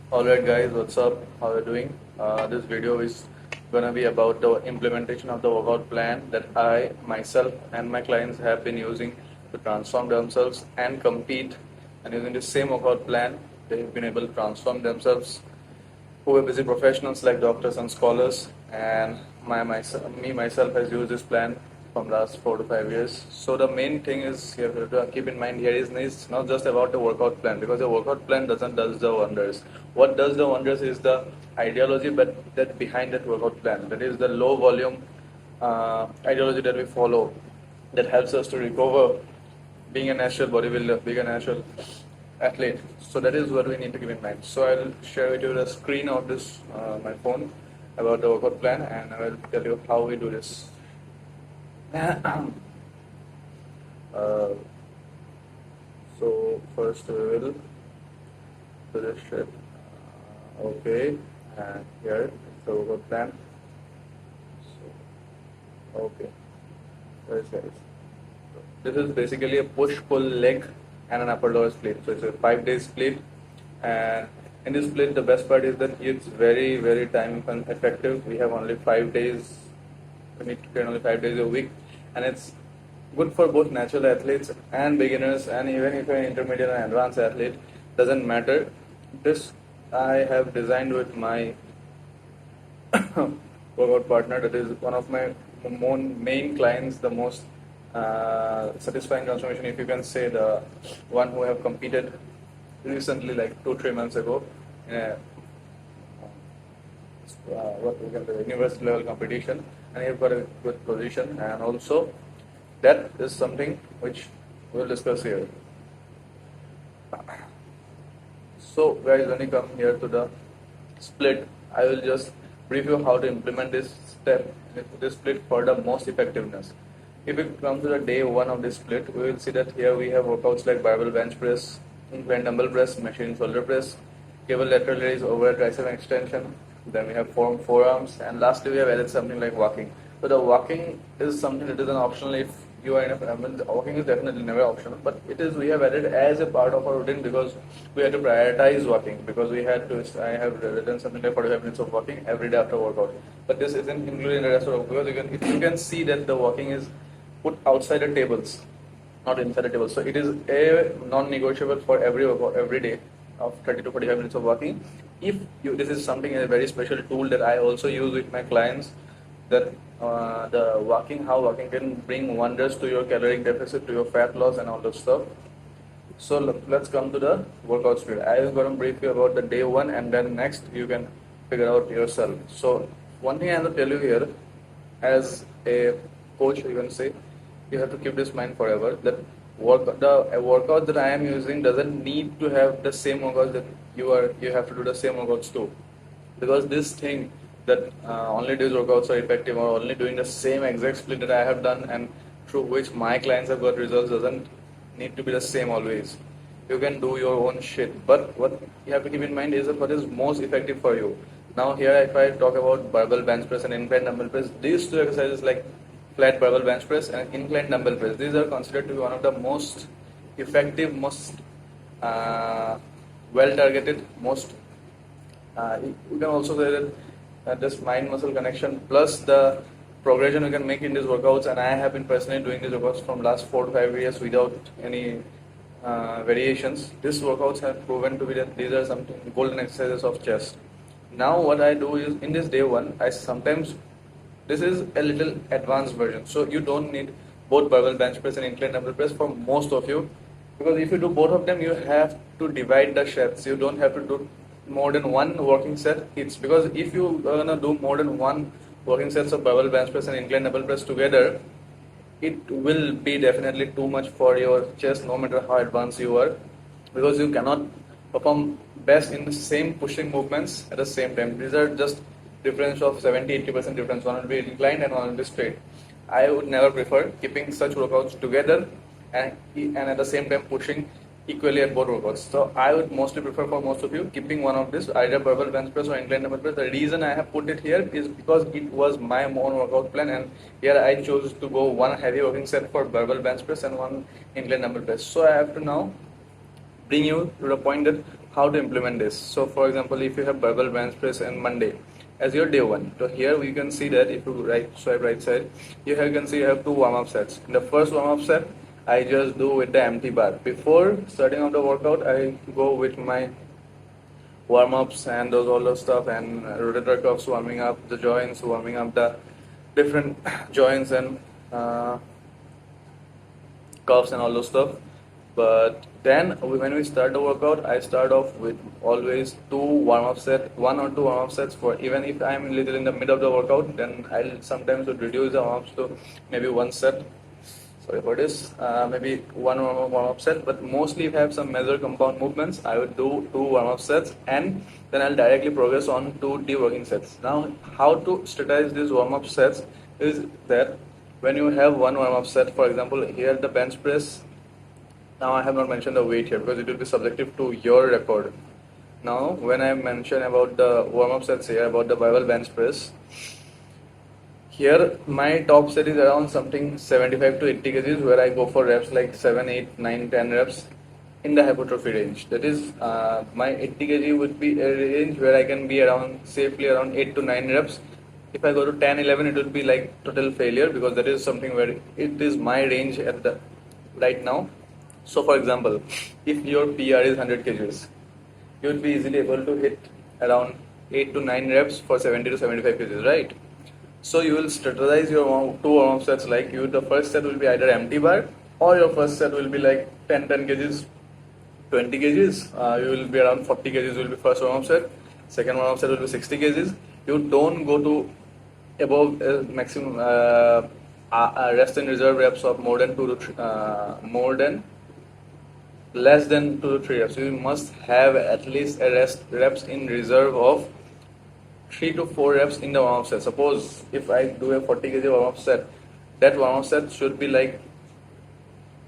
Alright guys, what's up? How are you doing? This video is gonna be about the implementation of the workout plan that I, myself and my clients have been using to transform themselves and compete. And using the same workout plan, they've been able to transform themselves, who are busy professionals like doctors and scholars, and me myself has used this plan from last 4 to 5 years. So the main thing is you have to keep in mind here is it's not just about the workout plan, because the workout plan doesn't does the wonders. What does the wonders is the ideology, but that behind that workout plan, that is the low volume ideology that we follow, that helps us to recover being a natural bodybuilder, being a natural athlete. So that is what we need to keep in mind. So I'll share with you the screen of this my phone about the workout plan, and I will tell you how we do this. So first we will do this shit. Okay, and here is the workout plan. So, okay, guys. This is basically a push-pull leg and an upper lower split. So it's a 5-day split, and in this split the best part is that it's very time effective. We have only 5 days. We need to train only 5 days a week, and it's good for both natural athletes and beginners, and even if you're an intermediate and advanced athlete, doesn't matter. This I have designed with my workout partner, that is one of my main clients, the most satisfying transformation, if you can say, the one who have competed recently, like 2-3 months ago, in a, what we can say, university level competition, and he have got a good position, and also that is something which we will discuss here. So guys, when you come here to the split, I will just brief you how to implement this step, this split for the most effectiveness. If we come to the day 1 of this split, we will see that here we have workouts like barbell bench press, incline dumbbell press, machine shoulder press, cable lateral raise, overhead tricep extension. Then we have forearms, and lastly we have added something like walking. So the walking is something that is an optional if you are in a, walking is definitely never optional, but it is, we have added as a part of our routine because we had to prioritize walking, because we had to, I have written something like 45 minutes of walking every day after workout. But this isn't included in the rest of the workout, because you can see that the walking is put outside the tables, not inside the tables. So it is a non-negotiable for every day of 30 to 45 minutes of walking. If you, this is something, a very special tool that I also use with my clients, that the walking, how walking can bring wonders to your caloric deficit, to your fat loss and all that stuff. So let's come to the workout split. I am going to brief you about the day 1, and then next you can figure out yourself. So one thing I have to tell you here, as a coach, you can say, you have to keep this in mind forever, that the workout that I am using doesn't need to have the same workouts that you have to do the same workouts too, because this thing that only these workouts are effective, or only doing the same exact split that I have done and through which my clients have got results, doesn't need to be the same always. You can do your own shit, but what you have to keep in mind is that what is most effective for you. Now here, if I talk about barbell bench press and incline dumbbell press, these two exercises like flat barbell bench press and incline dumbbell press, these are considered to be one of the most effective, most well targeted, most you can also say that this mind muscle connection plus the progression you can make in these workouts, and I have been personally doing these workouts from last 4 to 5 years without any variations. These workouts have proven to be that these are something golden exercises of chest. Now what I do is, in this day 1, I sometimes, this is a little advanced version, so you don't need both barbell bench press and incline dumbbell press for most of you, because if you do both of them, you have to divide the sets. You don't have to do more than one working set. It's because if you are gonna do more than one working sets of barbell bench press and incline dumbbell press together, it will be definitely too much for your chest, no matter how advanced you are, because you cannot perform best in the same pushing movements at the same time. These are just difference of 70-80% difference. One will be inclined and one will be straight. I would never prefer keeping such workouts together and at the same time pushing equally at both workouts. So I would mostly prefer, for most of you, keeping one of this, either barbell bench press or incline dumbbell press. The reason I have put it here is because it was my own workout plan, and here I chose to go one heavy working set for barbell bench press and one incline dumbbell press. So I have to now bring you to the point that how to implement this. So for example, if you have barbell bench press on Monday as your day one, so here we can see that if you swipe right side, you can see you have two warm-up sets. In the first warm-up set, I just do with the empty bar. Before starting of the workout, I go with my warm-ups and all those stuff, and rotator cuffs warming up, the joints warming up, the different joints and cuffs and all those stuff. But then when we start the workout, I start off with always one or two warm-up sets. For even if I'm little in the middle of the workout, then I'll sometimes would reduce the warm-ups to maybe one set. Sorry for this, maybe one warm-up set. But mostly if I have some major compound movements, I would do two warm-up sets, and then I'll directly progress on to the working sets. Now, how to strategize these warm-up sets is that when you have one warm-up set, for example, here the bench press. Now I have not mentioned the weight here because it will be subjective to your record. Now when I mention about the warm-up sets here, about the barbell bench press, here my top set is around something 75 to 80 kgs, where I go for reps like 7, 8, 9, 10 reps in the hypertrophy range. That is, my 80 kg would be a range where I can be safely around 8 to 9 reps. If I go to 10, 11, it will be like total failure, because that is something where it is my range at the right now. So for example, if your PR is 100 kgs, you would be easily able to hit around 8 to 9 reps for 70 to 75 kgs, right? So you will strategize your two warm-up sets like the first set will be either empty bar, or your first set will be like 10 kgs, 20 kgs. You will be around 40 kgs will be first warm-up set. Second warm-up set will be 60 kgs. You don't go to above maximum rest and reserve reps of less than 2 to 3 reps. You must have at least a reps in reserve of 3 to 4 reps in the warm-up set. Suppose if I do a 40 kg warm-up set, that warm-up set should be like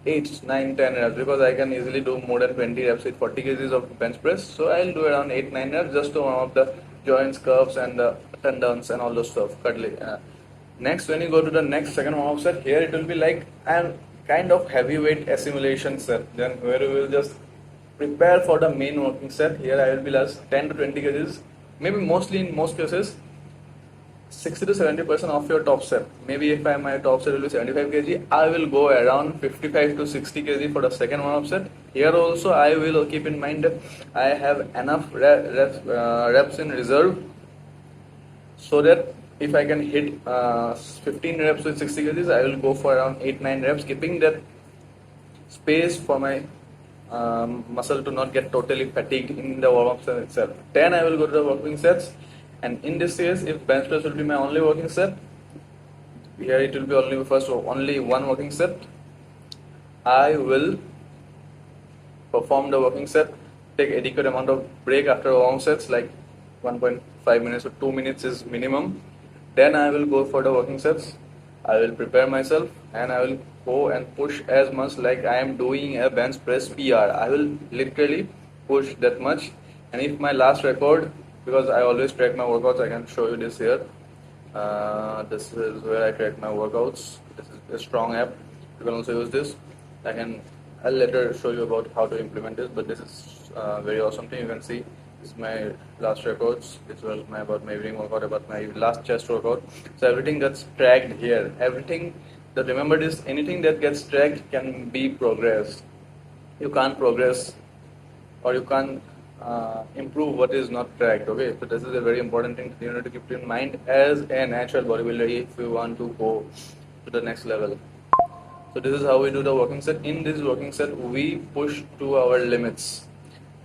8, 9, 10 reps, because I can easily do more than 20 reps with 40 kgs of bench press. So I'll do around 8, 9 reps just to warm up the joints, curves, and the tendons and all those stuff. Next, when you go to the next second warm-up set, here it will be like an kind of heavyweight assimilation set, then where we will just prepare for the main working set. Here I will be last 10 to 20 kgs, maybe mostly in most cases 60 to 70% of your top set. Maybe if my top set will be 75 kg, I will go around 55 to 60 kg for the second warm-up set. Here also I will keep in mind that I have enough reps in reserve, so that if I can hit 15 reps with 60 kgs, I will go for around 8-9 reps, keeping that space for my muscle to not get totally fatigued in the warm-up set itself. Then I will go to the working sets, and in this case, if bench press will be my only working set, here it will be only one working set, I will perform the working set, take adequate amount of break after warm sets, like 1.5 minutes or 2 minutes is minimum. Then I will go for the working sets. I will prepare myself, and I will go and push as much like I am doing a bench press PR. I will literally push that much. And if my last record, because I always track my workouts, I can show you this here. This is where I track my workouts. This is a strong app. You can also use this. I'll later show you about how to implement this, but this is very awesome thing. You can see this is my last records. This was about my evening workout, about my last chest workout. So everything gets tracked here. Remember this, anything that gets tracked can be progressed. You can't progress, or you can't improve what is not tracked. Okay, so this is a very important thing you need to keep in mind as a natural bodybuilder if you want to go to the next level. So this is how we do the working set. In this working set, we push to our limits.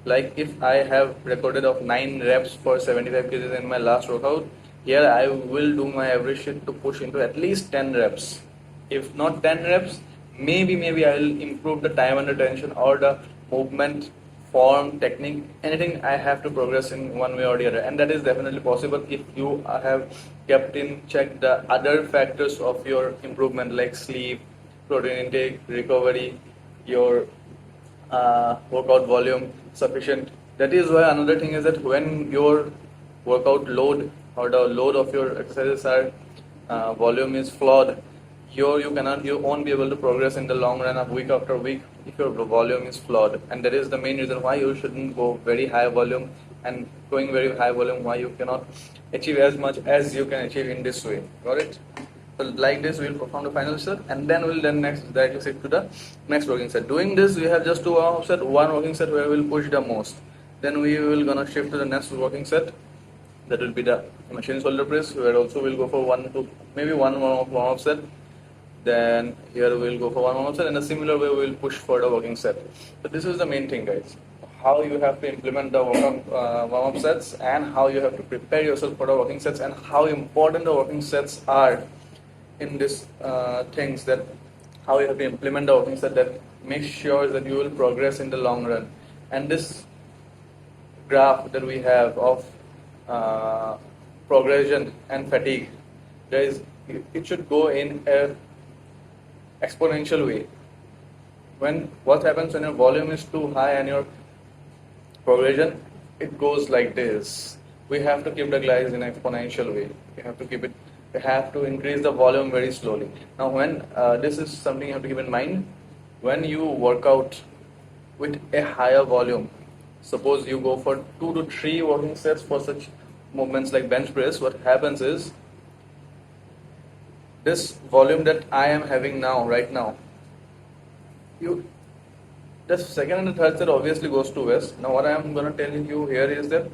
Like if I have recorded of 9 reps for 75 kgs in my last workout, here I will do my every shit to push into at least 10 reps. If not 10 reps, maybe I will improve the time under tension or the movement, form, technique, anything I have to progress in one way or the other. And that is definitely possible if you have kept in check the other factors of your improvement, like sleep, protein intake, recovery, your workout volume sufficient. That is why another thing is that when your workout load or the load of your exercises volume is flawed, you won't be able to progress in the long run of week after week if your volume is flawed, and that is the main reason why you shouldn't go very high volume, and going very high volume why you cannot achieve as much as you can achieve in this way. Got it? So like this, we will perform the final set, and then we'll then next directly shift to the next working set. Doing this, we have just two warm-up set, one working set where we'll push the most. Then we will gonna shift to the next working set. That will be the machine shoulder press, where also we'll go for maybe one warm-up set. Then here we'll go for one warm-up set, and a similar way we'll push for the working set. So this is the main thing, guys. How you have to implement the warm-up sets, and how you have to prepare yourself for the working sets, and how important the working sets are in this things, that how you have to implement the working set that makes sure that you will progress in the long run. And this graph that we have of progression and fatigue, it should go in a exponential way. What happens when your volume is too high and your progression, it goes like this. We have to keep the glide in exponential way. We have to increase the volume very slowly. Now when this is something you have to keep in mind when you work out with a higher volume. Suppose you go for 2 to 3 working sets for such movements like bench press. What happens is, this volume that I am having now, right now, the second and the third set obviously goes to waste. Now what I am going to tell you here is that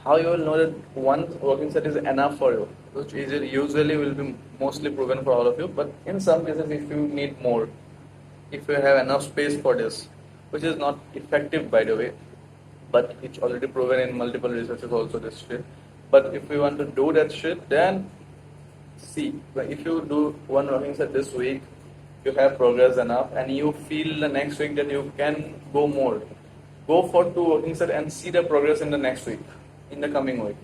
how you will know that one working set is enough for you, which usually will be mostly proven for all of you, but in some cases if you need more, if you have enough space for this, which is not effective by the way, but it's already proven in multiple researches also this shit. But if you want to do that shit, then see, if you do one working set this week, you have progress enough, and you feel the next week that you can go more, go for 2 working sets and see the progress in the next week, in the coming week.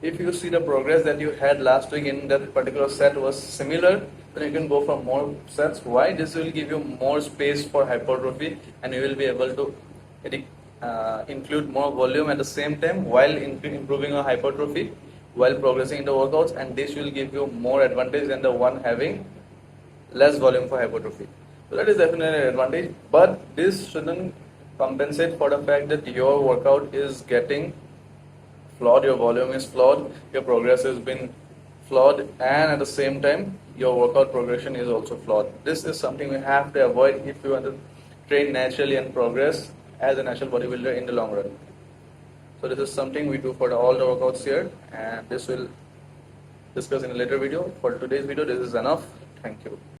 If you see the progress that you had last week in that particular set was similar, then you can go for more sets. Why? This will give you more space for hypertrophy, and you will be able to include more volume at the same time while improving your hypertrophy, while progressing in the workouts, and this will give you more advantage than the one having less volume for hypertrophy. So that is definitely an advantage, but this shouldn't compensate for the fact that your workout is getting flawed, your volume is flawed, your progress has been flawed, and at the same time your workout progression is also flawed. This is something we have to avoid if you want to train naturally and progress as a natural bodybuilder in the long run. So this is something we do for all the workouts here, and this will discuss in a later video. For today's video, this is enough. Thank you.